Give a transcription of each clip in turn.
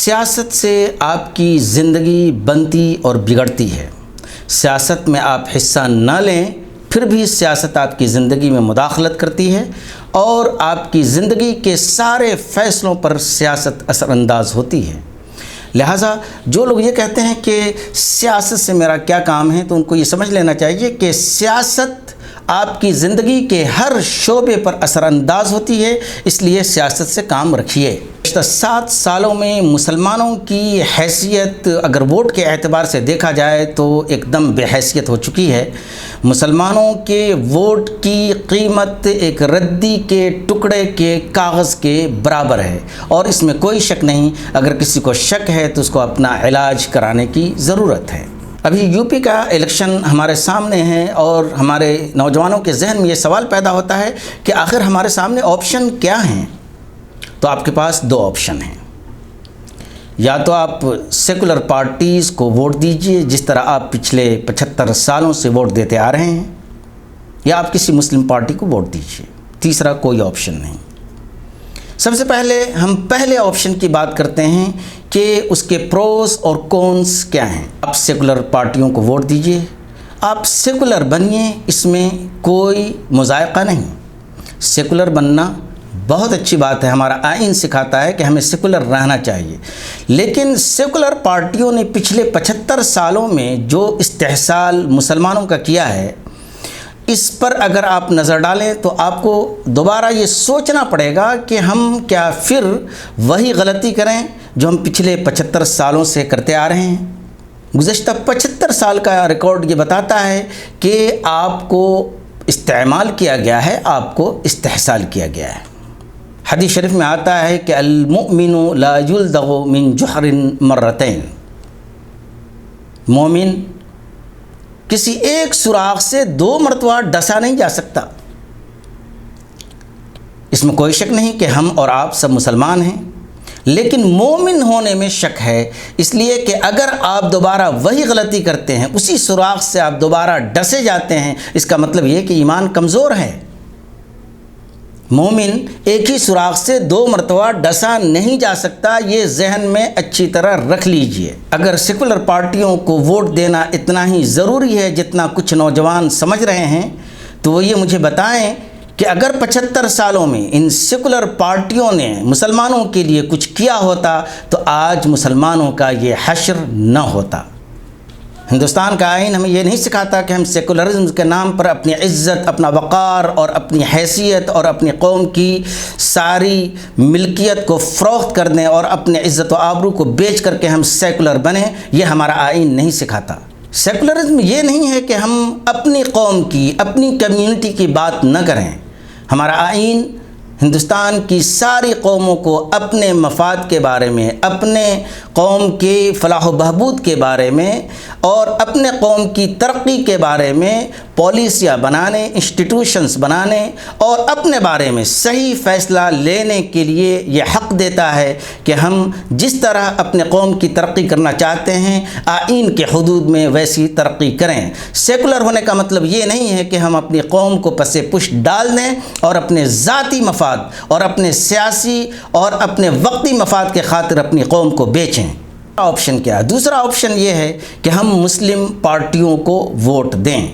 سیاست سے آپ کی زندگی بنتی اور بگڑتی ہے۔ سیاست میں آپ حصہ نہ لیں پھر بھی سیاست آپ کی زندگی میں مداخلت کرتی ہے اور آپ کی زندگی کے سارے فیصلوں پر سیاست اثر انداز ہوتی ہے۔ لہٰذا جو لوگ یہ کہتے ہیں کہ سیاست سے میرا کیا کام ہے، تو ان کو یہ سمجھ لینا چاہیے کہ سیاست آپ کی زندگی کے ہر شعبے پر اثر انداز ہوتی ہے، اس لیے سیاست سے کام رکھیے۔ گزشتہ 7 سالوں میں مسلمانوں کی حیثیت اگر ووٹ کے اعتبار سے دیکھا جائے تو ایک دم بے حیثیت ہو چکی ہے۔ مسلمانوں کے ووٹ کی قیمت ایک ردی کے ٹکڑے کے کاغذ کے برابر ہے، اور اس میں کوئی شک نہیں۔ اگر کسی کو شک ہے تو اس کو اپنا علاج کرانے کی ضرورت ہے۔ ابھی یو پی کا الیکشن ہمارے سامنے ہے اور ہمارے نوجوانوں کے ذہن میں یہ سوال پیدا ہوتا ہے کہ آخر ہمارے سامنے آپشن کیا ہیں؟ تو آپ کے پاس 2 آپشن ہیں۔ یا تو آپ سیکولر پارٹیز کو ووٹ دیجئے جس طرح آپ پچھلے 75 سالوں سے ووٹ دیتے آ رہے ہیں، یا آپ کسی مسلم پارٹی کو ووٹ دیجئے۔ تیسرا کوئی آپشن نہیں۔ سب سے پہلے ہم پہلے آپشن کی بات کرتے ہیں کہ اس کے پروز اور کونس کیا ہیں۔ آپ سیکولر پارٹیوں کو ووٹ دیجئے، آپ سیکولر بنیے، اس میں کوئی مذائقہ نہیں۔ سیکولر بننا بہت اچھی بات ہے، ہمارا آئین سکھاتا ہے کہ ہمیں سیکولر رہنا چاہیے، لیکن سیکولر پارٹیوں نے پچھلے 75 سالوں میں جو استحصال مسلمانوں کا کیا ہے، اس پر اگر آپ نظر ڈالیں تو آپ کو دوبارہ یہ سوچنا پڑے گا کہ ہم کیا پھر وہی غلطی کریں جو ہم پچھلے 75 سالوں سے کرتے آ رہے ہیں۔ گزشتہ 75 سال کا ریکارڈ یہ بتاتا ہے کہ آپ کو استعمال کیا گیا ہے، آپ کو استحصال کیا گیا ہے۔ حدیث شریف میں آتا ہے کہ المؤمن لا یلدغ من جحر مرتين، مومن کسی ایک سوراخ سے 2 مرتبہ ڈسا نہیں جا سکتا۔ اس میں کوئی شک نہیں کہ ہم اور آپ سب مسلمان ہیں، لیکن مومن ہونے میں شک ہے، اس لیے کہ اگر آپ دوبارہ وہی غلطی کرتے ہیں، اسی سوراخ سے آپ دوبارہ ڈسے جاتے ہیں، اس کا مطلب یہ کہ ایمان کمزور ہے۔ مومن ایک ہی سوراخ سے 2 مرتبہ ڈسا نہیں جا سکتا، یہ ذہن میں اچھی طرح رکھ لیجئے۔ اگر سیکولر پارٹیوں کو ووٹ دینا اتنا ہی ضروری ہے جتنا کچھ نوجوان سمجھ رہے ہیں، تو وہ یہ مجھے بتائیں کہ اگر 75 سالوں میں ان سیکولر پارٹیوں نے مسلمانوں کے لیے کچھ کیا ہوتا تو آج مسلمانوں کا یہ حشر نہ ہوتا۔ ہندوستان کا آئین ہمیں یہ نہیں سکھاتا کہ ہم سیکولرزم کے نام پر اپنی عزت، اپنا وقار اور اپنی حیثیت اور اپنی قوم کی ساری ملکیت کو فروخت کر دیں اور اپنے عزت و آبرو کو بیچ کر کے ہم سیکولر بنیں۔ یہ ہمارا آئین نہیں سکھاتا۔ سیکولرزم یہ نہیں ہے کہ ہم اپنی قوم کی، اپنی کمیونٹی کی بات نہ کریں۔ ہمارا آئین ہندوستان کی ساری قوموں کو اپنے مفاد کے بارے میں، اپنے قوم کے فلاح و بہبود کے بارے میں اور اپنے قوم کی ترقی کے بارے میں پالیسیاں بنانے، انسٹیٹیوشنز بنانے اور اپنے بارے میں صحیح فیصلہ لینے کے لیے یہ حق دیتا ہے کہ ہم جس طرح اپنے قوم کی ترقی کرنا چاہتے ہیں، آئین کے حدود میں ویسی ترقی کریں۔ سیکولر ہونے کا مطلب یہ نہیں ہے کہ ہم اپنی قوم کو پس پش ڈال دیں اور اپنے ذاتی مفاد اور اپنے سیاسی اور اپنے وقتی مفاد کے خاطر اپنی قوم کو بیچیں۔ آپشن کیا ہے؟ دوسرا آپشن یہ ہے کہ ہم مسلم پارٹیوں کو ووٹ دیں۔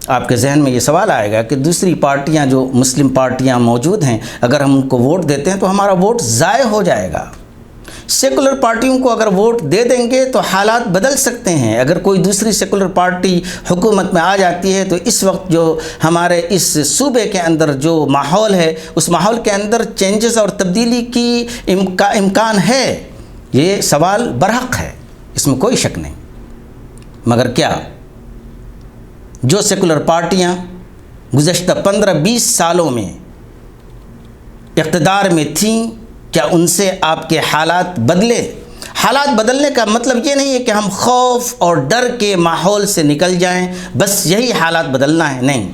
آپ کے ذہن میں یہ سوال آئے گا کہ دوسری پارٹیاں جو مسلم پارٹیاں موجود ہیں، اگر ہم ان کو ووٹ دیتے ہیں تو ہمارا ووٹ ضائع ہو جائے گا۔ سیکولر پارٹیوں کو اگر ووٹ دے دیں گے تو حالات بدل سکتے ہیں۔ اگر کوئی دوسری سیکولر پارٹی حکومت میں آ جاتی ہے تو اس وقت جو ہمارے اس صوبے کے اندر جو ماحول ہے، اس ماحول کے اندر چینجز اور تبدیلی کی امکان ہے۔ یہ سوال برحق ہے، اس میں کوئی شک نہیں۔ مگر کیا جو سیکولر پارٹیاں گزشتہ 15-20 سالوں میں اقتدار میں تھیں، کیا ان سے آپ کے حالات بدلے؟ حالات بدلنے کا مطلب یہ نہیں ہے کہ ہم خوف اور ڈر کے ماحول سے نکل جائیں، بس یہی حالات بدلنا ہے، نہیں۔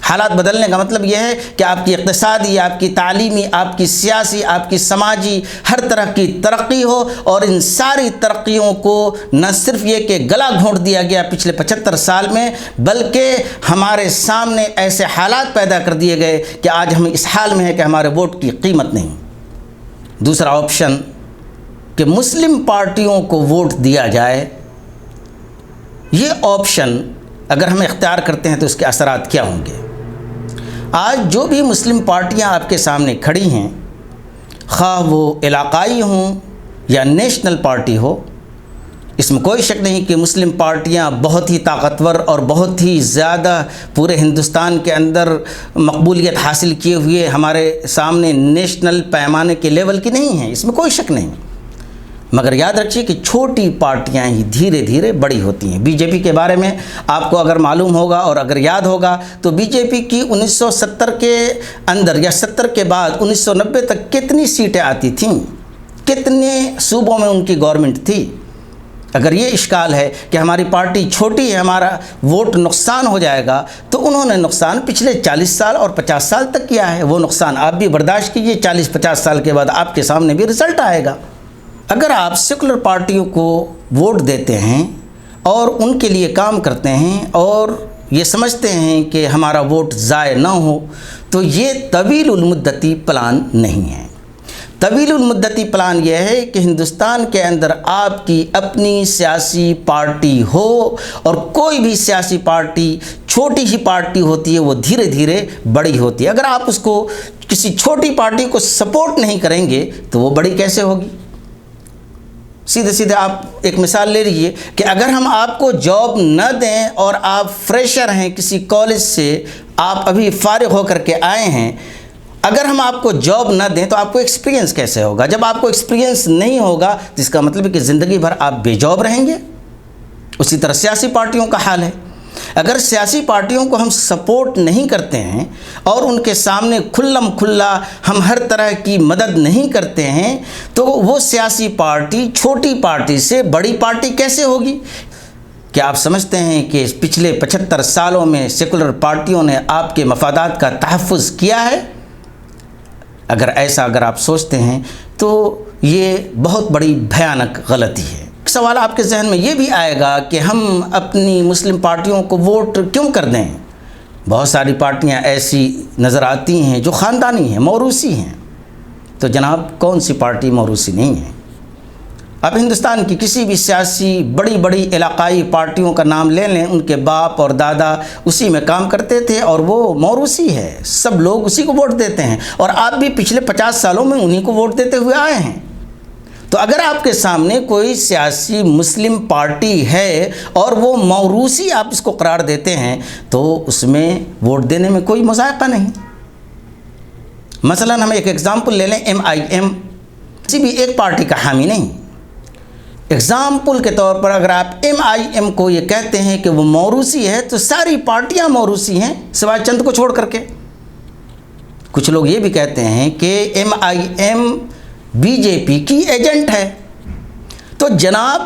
حالات بدلنے کا مطلب یہ ہے کہ آپ کی اقتصادی، آپ کی تعلیمی، آپ کی سیاسی، آپ کی سماجی ہر طرح کی ترقی ہو، اور ان ساری ترقیوں کو نہ صرف یہ کہ گلا گھونٹ دیا گیا پچھلے 75 سال میں، بلکہ ہمارے سامنے ایسے حالات پیدا کر دیے گئے کہ آج ہم اس حال میں ہیں کہ ہمارے ووٹ کی قیمت نہیں۔ دوسرا آپشن کہ مسلم پارٹیوں کو ووٹ دیا جائے، یہ آپشن اگر ہم اختیار کرتے ہیں تو اس کے اثرات کیا ہوں گے؟ آج جو بھی مسلم پارٹیاں آپ کے سامنے کھڑی ہیں، خواہ وہ علاقائی ہوں یا نیشنل پارٹی ہو، اس میں کوئی شک نہیں کہ مسلم پارٹیاں بہت ہی طاقتور اور بہت ہی زیادہ پورے ہندوستان کے اندر مقبولیت حاصل کیے ہوئے ہمارے سامنے نیشنل پیمانے کے لیول کی نہیں ہیں، اس میں کوئی شک نہیں۔ مگر یاد رکھیے کہ چھوٹی پارٹیاں ہی دھیرے دھیرے بڑی ہوتی ہیں۔ بی جے پی کے بارے میں آپ کو اگر معلوم ہوگا اور اگر یاد ہوگا تو بی جے پی کی 1970 کے اندر یا 70 کے بعد 1990 تک کتنی سیٹیں آتی تھیں، کتنے صوبوں میں ان کی گورنمنٹ تھی۔ اگر یہ اشکال ہے کہ ہماری پارٹی چھوٹی ہے، ہمارا ووٹ نقصان ہو جائے گا، تو انہوں نے نقصان پچھلے 40 سال اور 50 سال تک کیا ہے۔ وہ نقصان آپ بھی برداشت کیجئے، 40-50 سال کے بعد آپ کے سامنے بھی رزلٹ آئے گا۔ اگر آپ سیکولر پارٹیوں کو ووٹ دیتے ہیں اور ان کے لیے کام کرتے ہیں اور یہ سمجھتے ہیں کہ ہمارا ووٹ ضائع نہ ہو، تو یہ طویل المدتی پلان نہیں ہے۔ طویل المدتی پلان یہ ہے کہ ہندوستان کے اندر آپ کی اپنی سیاسی پارٹی ہو، اور کوئی بھی سیاسی پارٹی چھوٹی ہی پارٹی ہوتی ہے، وہ دھیرے دھیرے بڑی ہوتی ہے۔ اگر آپ اس کو کسی چھوٹی پارٹی کو سپورٹ نہیں کریں گے تو وہ بڑی کیسے ہوگی؟ سیدھے آپ ایک مثال لے لیجیے کہ اگر ہم آپ کو جاب نہ دیں اور آپ فریشر ہیں، کسی کالج سے آپ ابھی فارغ ہو کر کے آئے ہیں، اگر ہم آپ کو جاب نہ دیں تو آپ کو ایکسپیرینس کیسے ہوگا؟ جب آپ کو ایکسپیرینس نہیں ہوگا تو اس کا مطلب ہے کہ زندگی بھر آپ بے جاب رہیں گے۔ اسی طرح سیاسی پارٹیوں کا حال ہے۔ اگر سیاسی پارٹیوں کو ہم سپورٹ نہیں کرتے ہیں اور ان کے سامنے کھلم کھلا ہم ہر طرح کی مدد نہیں کرتے ہیں، تو وہ سیاسی پارٹی چھوٹی پارٹی سے بڑی پارٹی کیسے ہوگی؟ کیا آپ سمجھتے ہیں کہ پچھلے 75 سالوں میں سیکولر پارٹیوں نے آپ کے مفادات کا تحفظ کیا ہے؟ اگر آپ سوچتے ہیں تو یہ بہت بڑی بھیانک غلطی ہے۔ ایک سوال آپ کے ذہن میں یہ بھی آئے گا کہ ہم اپنی مسلم پارٹیوں کو ووٹ کیوں کر دیں؟ بہت ساری پارٹیاں ایسی نظر آتی ہیں جو خاندانی ہیں، موروثی ہیں۔ تو جناب کون سی پارٹی موروثی نہیں ہے؟ اب ہندوستان کی کسی بھی سیاسی بڑی علاقائی پارٹیوں کا نام لے لیں، ان کے باپ اور دادا اسی میں کام کرتے تھے اور وہ موروثی ہے، سب لوگ اسی کو ووٹ دیتے ہیں، اور آپ بھی پچھلے 50 سالوں میں انہی کو ووٹ دیتے ہوئے آئے ہیں۔ تو اگر آپ کے سامنے کوئی سیاسی مسلم پارٹی ہے اور وہ موروثی آپ اس کو قرار دیتے ہیں، تو اس میں ووٹ دینے میں کوئی مذائقہ نہیں۔ مثلا ہم ایک ایگزامپل لے لیں، MIM کسی بھی ایک پارٹی کا حامی نہیں۔ ایگزامپل کے طور پر اگر آپ MIM کو یہ کہتے ہیں کہ وہ موروثی ہے، تو ساری پارٹیاں موروثی ہیں سوائے چند کو چھوڑ کر کے۔ کچھ لوگ یہ بھی کہتے ہیں کہ MIM BJP کی ایجنٹ ہے۔ تو جناب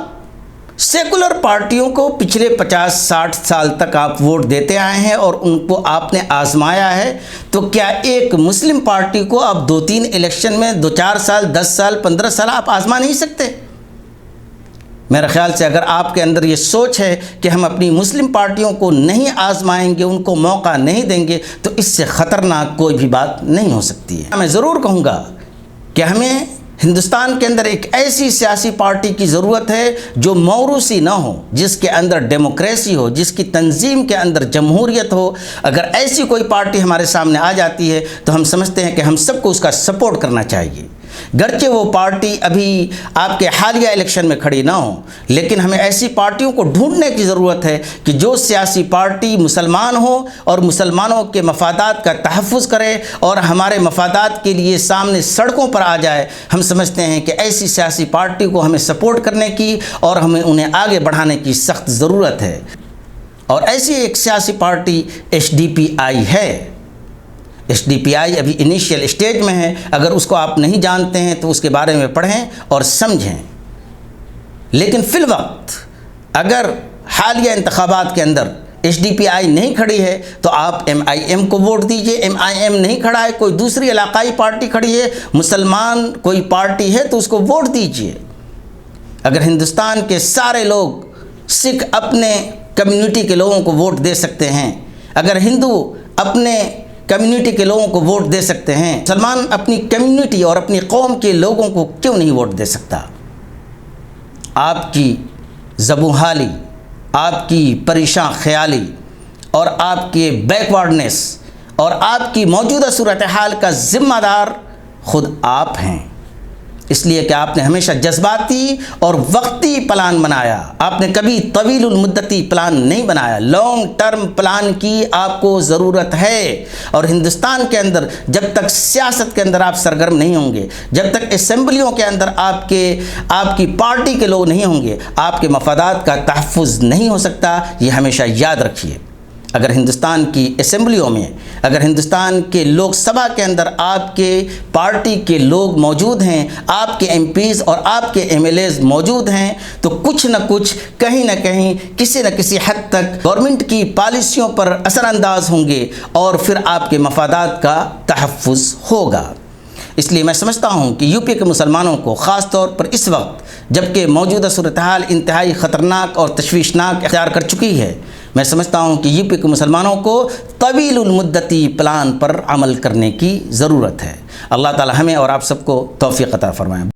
سیکولر پارٹیوں کو پچھلے 50-60 سال تک آپ ووٹ دیتے آئے ہیں اور ان کو آپ نے آزمایا ہے، تو کیا ایک مسلم پارٹی کو آپ 2-3 الیکشن میں 2-4 سال 10 سال 15 سال آپ آزما نہیں سکتے؟ میرے خیال سے اگر آپ کے اندر یہ سوچ ہے کہ ہم اپنی مسلم پارٹیوں کو نہیں آزمائیں گے، ان کو موقع نہیں دیں گے، تو اس سے خطرناک کوئی بھی بات نہیں ہو سکتی ہے۔ میں ضرور کہوں گا کہ ہمیں ہندوستان کے اندر ایک ایسی سیاسی پارٹی کی ضرورت ہے جو موروثی نہ ہو، جس کے اندر ڈیموکریسی ہو، جس کی تنظیم کے اندر جمہوریت ہو۔ اگر ایسی کوئی پارٹی ہمارے سامنے آ جاتی ہے تو ہم سمجھتے ہیں کہ ہم سب کو اس کا سپورٹ کرنا چاہیے، گرچہ وہ پارٹی ابھی آپ کے حالیہ الیکشن میں کھڑی نہ ہو، لیکن ہمیں ایسی پارٹیوں کو ڈھونڈنے کی ضرورت ہے کہ جو سیاسی پارٹی مسلمان ہو اور مسلمانوں کے مفادات کا تحفظ کرے اور ہمارے مفادات کے لیے سامنے سڑکوں پر آ جائے۔ ہم سمجھتے ہیں کہ ایسی سیاسی پارٹی کو ہمیں سپورٹ کرنے کی اور ہمیں انہیں آگے بڑھانے کی سخت ضرورت ہے، اور ایسی ایک سیاسی پارٹی HDPI ہے۔ HDPI ابھی انیشیل اسٹیج میں ہے، اگر اس کو آپ نہیں جانتے ہیں تو اس کے بارے میں پڑھیں اور سمجھیں۔ لیکن فی الوقت اگر حالیہ انتخابات کے اندر HDPI نہیں کھڑی ہے تو آپ MIM کو ووٹ دیجئے۔ MIM نہیں کھڑا ہے، کوئی دوسری علاقائی پارٹی کھڑی ہے، مسلمان کوئی پارٹی ہے، تو اس کو ووٹ دیجئے۔ اگر ہندوستان کے سارے لوگ سکھ اپنے کمیونٹی کے لوگوں کو ووٹ دے سکتے ہیں، اگر ہندو اپنے کمیونٹی کے لوگوں کو ووٹ دے سکتے ہیں، مسلمان اپنی کمیونٹی اور اپنی قوم کے لوگوں کو کیوں نہیں ووٹ دے سکتا؟ آپ کی زبوں حالی، آپ کی پریشان خیالی اور آپ کے بیکورڈنس اور آپ کی موجودہ صورتحال کا ذمہ دار خود آپ ہیں، اس لیے کہ آپ نے ہمیشہ جذباتی اور وقتی پلان بنایا، آپ نے کبھی طویل المدتی پلان نہیں بنایا۔ لانگ ٹرم پلان کی آپ کو ضرورت ہے، اور ہندوستان کے اندر جب تک سیاست کے اندر آپ سرگرم نہیں ہوں گے، جب تک اسمبلیوں کے اندر آپ کی پارٹی کے لوگ نہیں ہوں گے، آپ کے مفادات کا تحفظ نہیں ہو سکتا، یہ ہمیشہ یاد رکھیے۔ اگر ہندوستان کی اسمبلیوں میں، اگر ہندوستان کے لوک سبھا کے اندر آپ کے پارٹی کے لوگ موجود ہیں، آپ کے ایم پیز اور آپ کے ایم ایل ایز موجود ہیں، تو کچھ نہ کچھ کہیں نہ کہیں کسی نہ کسی حد تک گورنمنٹ کی پالیسیوں پر اثر انداز ہوں گے، اور پھر آپ کے مفادات کا تحفظ ہوگا۔ اس لیے میں سمجھتا ہوں کہ یو پی کے مسلمانوں کو خاص طور پر اس وقت جبکہ موجودہ صورتحال انتہائی خطرناک اور تشویشناک اختیار کر چکی ہے، میں سمجھتا ہوں کہ یو پی کے مسلمانوں کو طویل المدتی پلان پر عمل کرنے کی ضرورت ہے۔ اللہ تعالی ہمیں اور آپ سب کو توفیق عطا فرمائے۔